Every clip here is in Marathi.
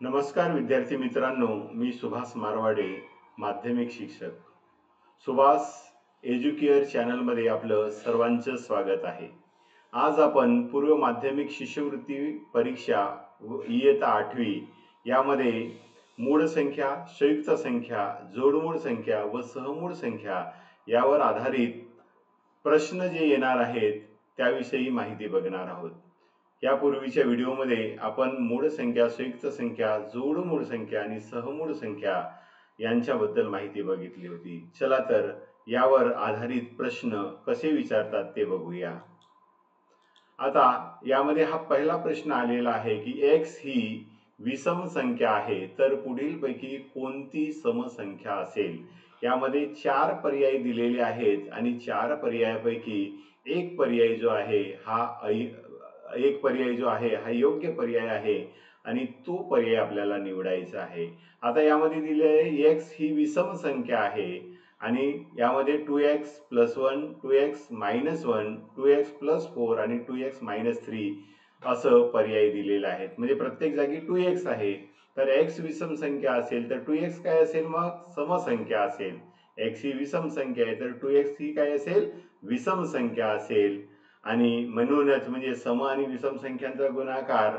नमस्कार विद्यार्थी मित्रांनो, मी सुभाष मारवाडे, माध्यमिक शिक्षक. सुभाष एज्युकेअर चॅनलमध्ये आपलं सर्वांचं स्वागत आहे. आज आपण पूर्व माध्यमिक शिष्यवृत्ती परीक्षा इयत्ता 8वी यामध्ये मूळ संख्या, संयुक्त संख्या, जोडमूळ संख्या व सहमूळ संख्या यावर आधारित प्रश्न जे येणार आहेत त्याविषयी माहिती बघणार आहोत. यापूर्वीच्या व्हिडिओमध्ये आपण मूळ संख्या, संयुक्त संख्या, जोडमूळ संख्या आणि सहमूळ संख्या यांच्याबद्दल माहिती बघितली होती. चला तर यावर आधारित प्रश्न कसे विचारतात ते बघूया. आता यामध्ये हा पहिला प्रश्न आलेला आहे की x ही विषम संख्या आहे तर पुढीलपैकी कोणती समसंख्या असेल. यामध्ये 4 पर्याय दिलेले आहेत आणि 4 पर्यायापैकी एक पर्याय जो आहे हा योग्य पर्याय आहे आणि तो पर्याय आपल्याला निवडायचा आहे. आता यामध्ये दिले आहे x ही विषम संख्या आहे आणि यामध्ये 2x + 1, 2x - 1, 2x + 4 आणि 2x - 3 असं पर्याय दिलेले आहेत. म्हणजे प्रत्येक जागी 2x आहे. तर x विषम संख्या असेल तर 2x काय असेल, मग समसंख्या असेल. x ही विषम संख्या आहे तर 2x ही काय असेल, विषम संख्या असेल. आणि म्हणूनच म्हणजे सम आणि विषम संख्यांचा गुणाकार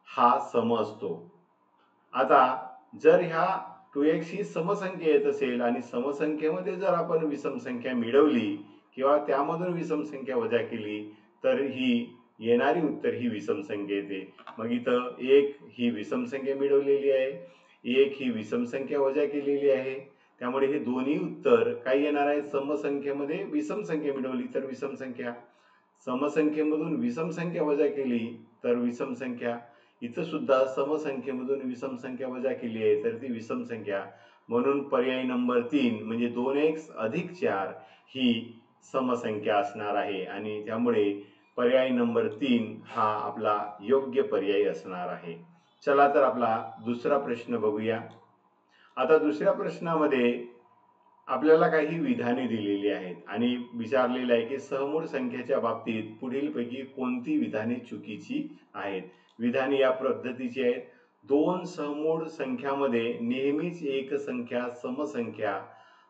हा सम असतो. आता जर ह्या 2x ही समसंख्या येत असेल आणि समसंख्येमध्ये जर आपण विषम संख्या मिळवली किंवा त्यामधून विषम संख्या वजा केली तर ही येणारी उत्तर ही विषम संख्या येते. मग इथं 1 ही विषम संख्या मिळवलेली आहे, 1 ही विषम संख्या वजा केलेली आहे. त्यामुळे हे दोन्ही उत्तर काय येणार आहे, समसंख्येमध्ये विषम संख्या मिळवली तर विषम संख्या, समसंख्येमधून विषम संख्या वजा केली तर विषम संख्या. इथं सुद्धा समसंख्येमधून विषम संख्या वजा केली आहे तर ती विषम संख्या. म्हणून पर्याय नंबर 3 म्हणजे 2x + 4 ही समसंख्या असणार आहे आणि त्यामुळे पर्याय नंबर 3 हा आपला योग्य पर्याय असणार आहे. चला तर आपला दुसरा प्रश्न बघूया. आता दुसऱ्या प्रश्नामध्ये आपल्याला काही विधाने दिलेली आहेत आणि विचारलेले आहे की सहमूळ संख्येच्या बाबतीत पुढीलपैकी कोणती विधाने चुकीची आहेत. विधाने या पद्धतीची आहेत. 2 सहमूळ संख्यामध्ये नेहमीच एक संख्या समसंख्या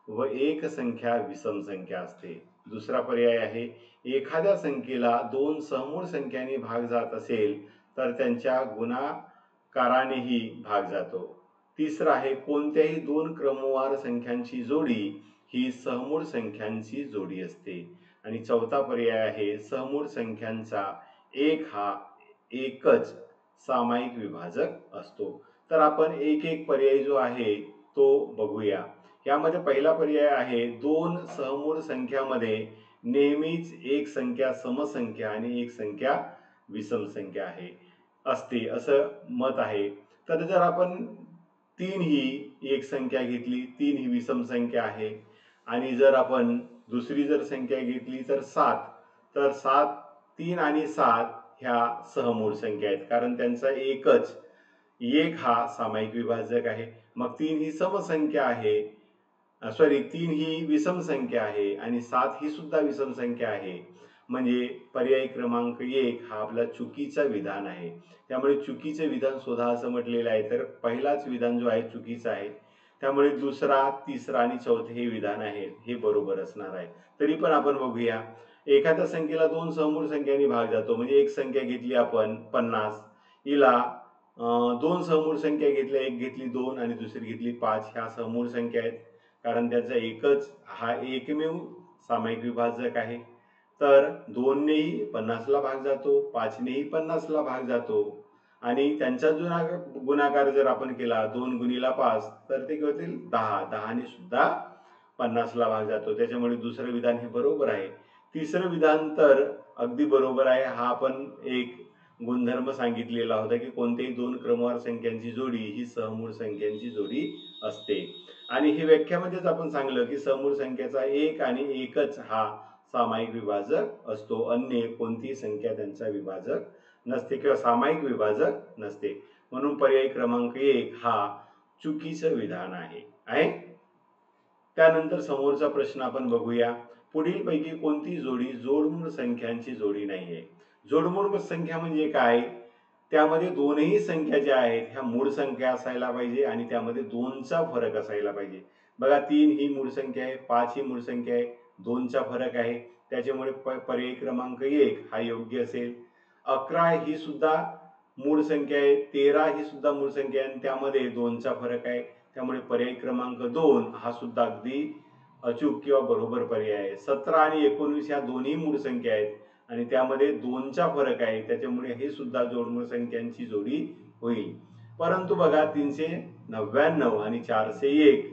व एक संख्या विषम संख्या असते. दुसरा पर्याय आहे, एखाद्या संख्येला 2 सहमूळ संख्यांनी भाग जात असेल तर त्यांच्या गुणाकारानेही भाग जातो. तिसरा आहे, कोणत्याही 2 क्रमवार संख्यांची जोडी ही सहमूळ संख्यांची जोडी असते. आणि चौथा पर्याय आहे, सहमूळ संख्यांचा एक हा एकच सामायिक विभाजक असतो. तर आपण एक एक पर्याय जो आहे तो बघूया. यामध्ये पहिला पर्याय आहे, 2 सहमूळ संख्यामध्ये नेहमीच एक संख्या समसंख्या आणि एक संख्या विषम संख्या असते असं मत आहे. तर जर आपण 3 ही एक संख्या घेतली, 3 ही विषम संख्या आहे आणि जर आपण दुसरी जर संख्या घेतली तर 7, तर 7, 3 आणि 7 ह्या सहमूळ संख्या आहेत कारण त्यांचा एकच एक हा सामायिक विभाजक आहे. मग 3 ही समसंख्या आहे, 3 ही विषम संख्या आहे आणि 7 ही सुद्धा विषम संख्या आहे. म्हणजे पर्याय क्रमांक 1 हा आपला चुकीचा विधान आहे. त्यामुळे चुकीचे विधान शोधा असं म्हटलेलं आहे. तर पहिलाच विधान जो आहे चुकीचा आहे. त्यामुळे दुसरा, तिसरा आणि चौथे हे विधान आहेत हे बरोबर असणार आहे. तरी पण आपण बघूया. एखाद्या संख्येला 2 सहमूळ संख्यांनी भाग जातो. म्हणजे एक संख्या घेतली आपण 50, हिला 2 सहमूळ संख्या घेतल्या, एक घेतली 2 आणि दुसरी घेतली 5. ह्या सहमूळ संख्या आहेत कारण त्याचा एकच हा एकमेव सामायिक विभाजक आहे. तर 2 नेही 50 ला भाग जातो, 5 नेही 50 ला भाग जातो आणि त्यांचा गुणाकार जर आपण केला 2 × 5 तर ते होतील 10. 10 ने सुद्धा 50 ला भाग जातो. त्याच्यामुळे दुसरं विधान हे बरोबर आहे. तिसरं विधान तर अगदी बरोबर आहे. हा आपण एक गुणधर्म सांगितलेला होता की कोणत्याही 2 क्रमवार संख्यांची जोडी ही सहमूळ संख्यांची जोडी असते. आणि ही व्याख्यामध्येच आपण सांगलं की सहमूळ संख्येचा एक आणि एकच हा सामायिक विभाजक असतो. अन्य कोणतीही संख्या त्यांचा विभाजक नसते किंवा सामायिक विभाजक नसते. म्हणून पर्याय क्रमांक 1 हा चुकीचं विधान आहे. त्यानंतर समोरचा प्रश्न आपण बघूया. पुढीलपैकी कोणती जोडी जोडमूळ संख्यांची जोडी नाहीये. जोडमूळ संख्या म्हणजे काय, त्यामध्ये दोनही संख्या ज्या आहेत ह्या मूळ संख्या असायला पाहिजे आणि त्यामध्ये 2चा फरक असायला पाहिजे. बघा 3 ही मूळ संख्या आहे, 5 ही मूळ संख्या आहे, 2चा फरक आहे, त्याच्यामुळे पर्याय क्रमांक 1 हा योग्य असेल. 11 ही सुद्धा मूळ संख्या आहे, 13 ही सुद्धा मूळ संख्या आहे आणि त्यामध्ये 2चा फरक आहे, त्यामुळे पर्याय क्रमांक 2 हा सुद्धा अगदी अचूक किंवा बरोबर पर्याय आहे. 17 आणि 19 ह्या दोन्ही मूळ संख्या आहेत आणि त्यामध्ये 2चा फरक आहे, त्याच्यामुळे हे सुद्धा जोडमूळ संख्यांची जोडी होईल. परंतु बघा 399 आणि 401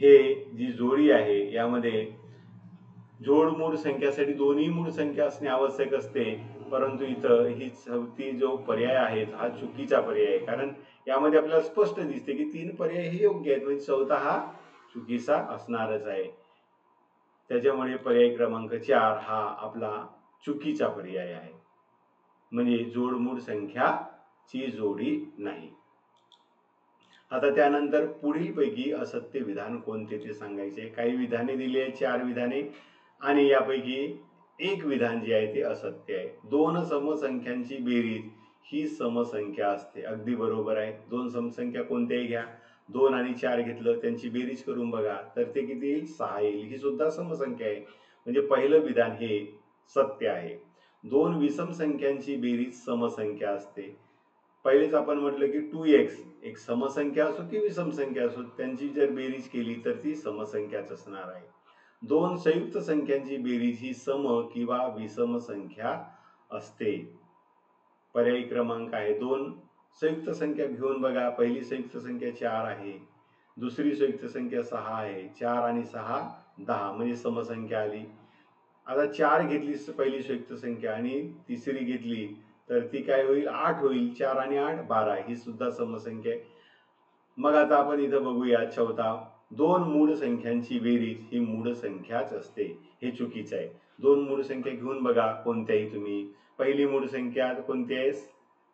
हे जी जोडी आहे यामध्ये जोडमूळ संख्यासाठी दोन्ही मूळ संख्या असणे आवश्यक असते, परंतु इथं ही चौथी जो पर्याय आहे हा चुकीचा पर्याय आहे, कारण यामध्ये आपल्याला स्पष्ट दिसते की 3 पर्याय हे योग्य आहेत, म्हणजे चौथा हा चुकीचा असणारच आहे. त्याच्यामुळे पर्याय क्रमांक 4 हा आपला चुकीचा पर्याय आहे, म्हणजे जोडमूळ संख्याची जोडी नाही. आता त्यानंतर पुढील पैकी असत्य विधान कोणते ते सांगायचे. काही विधाने दिली आहेत, 4 विधाने, आणि यापैकी एक विधान जे आहे ते असत्य आहे. 2 समसंख्यांची बेरीज ही समसंख्या असते. अगदी बरोबर आहे. 2 समसंख्या कोणत्याही घ्या, 2 आणि 4 घेतलं त्यांची बेरीज करून बघा तर ते किती येईल, 6 येईल. ही सुद्धा समसंख्या आहे, म्हणजे पहिलं विधान हे सत्य आहे. 2 विषम संख्यांची बेरीज समसंख्या असते. पहिलेच आपण म्हटलं की 2x एक समसंख्या असो की विषम संख्या असो, त्यांची जर बेरीज केली तर ती समसंख्याच असणार आहे. 2 संयुक्त संख्यांची बेरीज ही सम किंवा विषम संख्या असते. पर्याय क्रमांक आहे 2 संयुक्त संख्या घेऊन बघा. पहिली संयुक्त संख्या 4 आहे, दुसरी संयुक्त संख्या 6 आहे, 4 आणि 6 10 म्हणजे समसंख्या आली. आता 4 घेतली पहिली संयुक्त संख्या आणि तिसरी घेतली तर ती काय होईल, 8 होईल. 4 आणि 8 12, ही सुद्धा समसंख्या आहे. मग आता आपण इथं बघूया चौथा, 2 मूळ संख्यांची बेरीज ही मूळ संख्याच असते. हे चुकीचं आहे. 2 मूळ संख्या घेऊन बघा कोणत्याही तुम्ही. पहिली मूळ संख्या कोणती आहे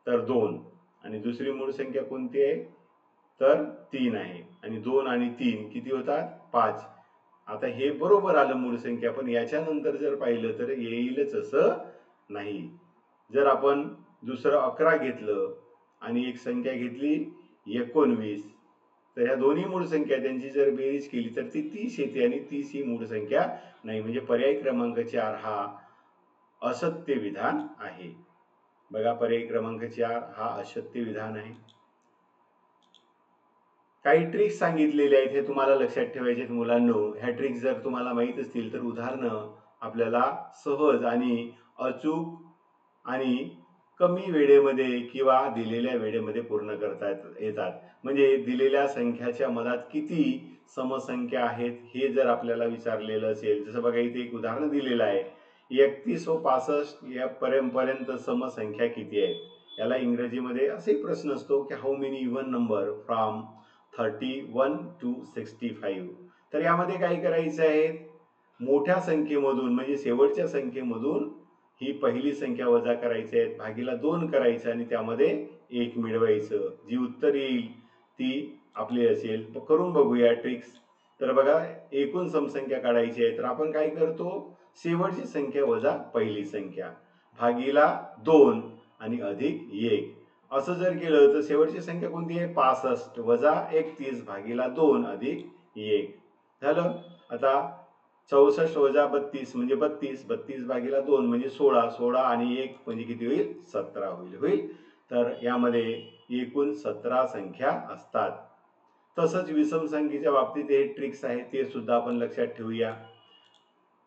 तर 2 आणि दुसरी मूळ संख्या कोणती आहे तर 3 आहे आणि 2 आणि 3 किती होतात 5. आता हे बरोबर आलं मूळ संख्या, पण याच्यानंतर जर पाहिलं तर येईलच असं नाही. जर आपण दुसरं 11 घेतलं आणि एक संख्या घेतली 19, तर ह्या दोन्ही मूळ संख्या त्यांची जर बेरीज केली तर ती 30 येते आणि 30 ही मूळ संख्या नाही, म्हणजे पर्याय क्रमांक 4 हा असत्य विधान आहे. बघा पर्याय क्रमांक 4 हा असत्य विधान आहे. काही ट्रिक्स सांगितलेले आहेत, हे तुम्हाला लक्षात ठेवायचे आहेत मुलांनो. ह्या ट्रिक्स जर तुम्हाला माहीत असतील तर उदाहरणं आपल्याला सहज आणि अचूक आणि कमी वेळेमध्ये किंवा दिलेल्या वेळेमध्ये पूर्ण करता येतात. म्हणजे दिलेल्या संख्याच्या मधात किती समसंख्या आहेत हे जर आपल्याला विचारलेलं असेल, जसं बघा इथे एक उदाहरण दिलेलं आहे, 31 व 65 या पर्यंत समसंख्या किती आहेत. याला इंग्रजीमध्ये असे प्रश्न असतो की how many even number from 31 to 65. तर यामध्ये काय करायचं आहे, मोठ्या संख्येमधून म्हणजे शेवटच्या संख्येमधून ही पहिली संख्या वजा करायची आहे, भागीला 2 करायचं आणि त्यामध्ये 1 मिळवायचं. जी उत्तर येईल ती आपली असेल. करून बघूया ट्रिक्स. तर बघा एकूण समसंख्या काढायची आहे, तर आपण काय करतो, शेवटची संख्या वजा पहिली संख्या भागीला 2 आणि अधिक 1 असं जर केलं तर शेवटची संख्या कोणती आहे 65 वजा 31 भागीला 2 अधिक 1 झालं. आता 64 वजा 32 म्हणजे 32, 32 भागीला 2 म्हणजे 16, 16 आणि 1 म्हणजे किती होईल 17 होईल. तर यामध्ये एकूण 17 संख्या असतात. तसंच विषम संख्येच्या बाबतीत हे ट्रिक्स आहेत, ते सुद्धा आपण लक्षात ठेवूया.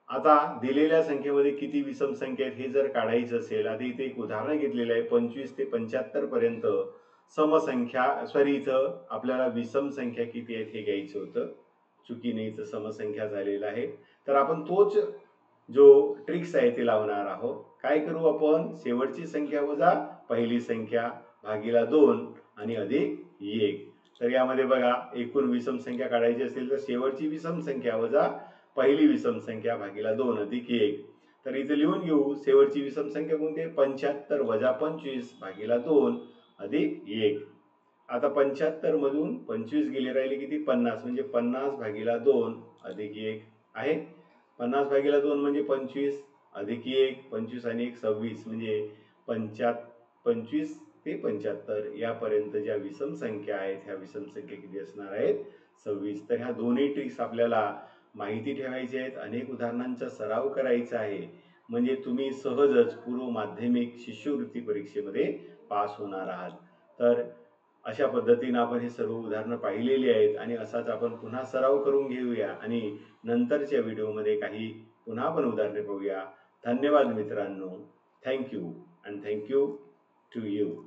आता दिलेल्या संख्येमध्ये किती विषम संख्या आहेत हे जर काढायचं असेल, आता इथे एक उदाहरण घेतलेलं आहे 25 ते 75 पर्यंत समसंख्या, सॉरी इथं आपल्याला विषम संख्या किती आहेत हे घ्यायचं होतं, चुकीने इथं समसंख्या झालेला आहे. तर आपण तोच जो ट्रिक्स आहे ते लावणार आहोत. काय करू आपण, शेवटची संख्या वजा पहिली संख्या भागीला 2 आणि अधिक 1. तर यामध्ये बघा एकूण विषम संख्या काढायची असेल तर शेवटची विषम संख्या वजा पहिली विषम संख्या भागीला 2 अधिक 1. तर इथे लिहून घेऊ, शेवटची विषम संख्या कोणती आहे 75 वजा 25 भागीला 2 अधिक 1. आता 75 मधून 25 गेले, राहिले किती 50, म्हणजे 50 भागीला 2 अधिक 1 आहे. 50 भागीला 2 म्हणजे 25 अधिक 1, 25 आणि 1 26 म्हणजे 25 ते 75 यापर्यंत ज्या विषम संख्या आहेत ह्या विषम संख्या किती असणार आहेत 26. तर ह्या दोन्ही ट्रिक्स आपल्याला माहिती ठेवायच्या आहेत. अनेक उदाहरणांचा सराव करायचा आहे म्हणजे तुम्ही सहजच पूर्व माध्यमिक शिष्यवृत्ती परीक्षेमध्ये पास होणार आहात. तर अशा पद्धतीने आपण हे सर्व उदाहरणं पाहिलेली आहेत आणि असाच आपण पुन्हा सराव करून घेऊया आणि नंतरच्या व्हिडिओमध्ये काही पुन्हा आपण उदाहरणे पाहूया. धन्यवाद मित्रांनो. Thank you and thank you to you.